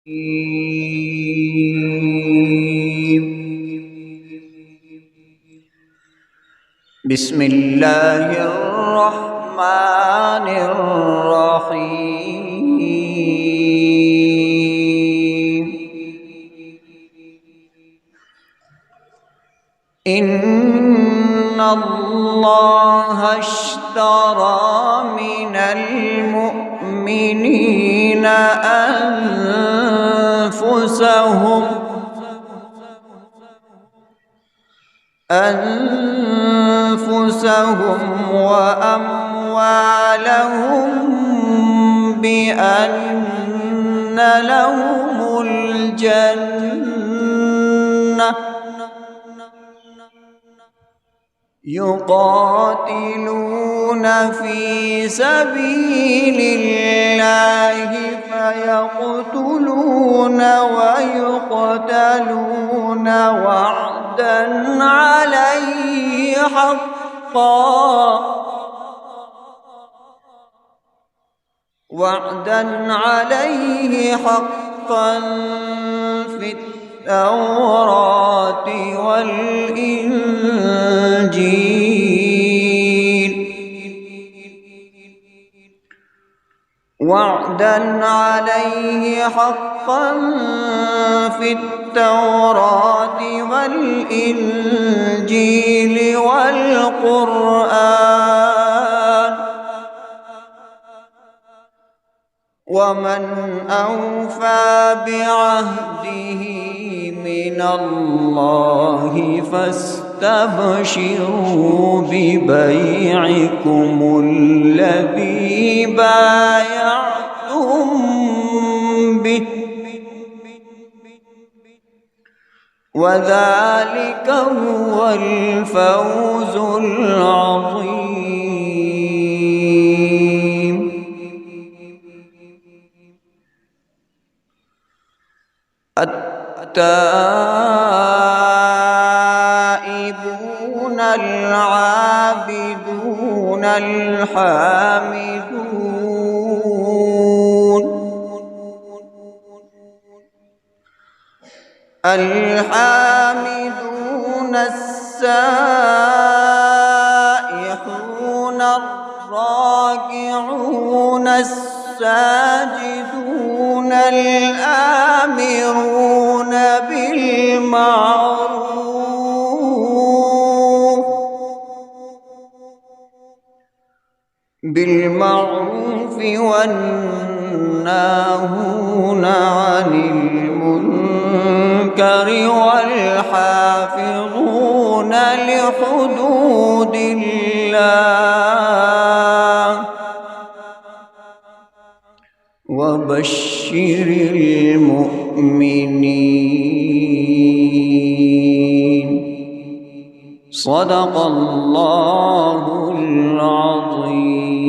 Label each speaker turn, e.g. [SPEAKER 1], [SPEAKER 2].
[SPEAKER 1] بسم الله الرحمن الرحيم. إن الله اشترى من المؤمنين أنفسهم وأموالهم بأن لهم الجنة يقاتلون في سبيل الله فيقتلون ويقتلون وعدا عليه حقا في التوراة والإنجيل وعدا عليه حقا في التوراة والإنجيل والقرآن ومن أوفى بعهده من الله فاستبشروا ببيعكم الذي بايعتم به وذلك هو الفوز العظيم. التائبون العابدون الحامدون السائحون الراكعون الساجدون الآمرون بالمعروف والناهون عن المنكر والحافظون لحدود الله وبشر المؤمنين. صدق الله العظيم.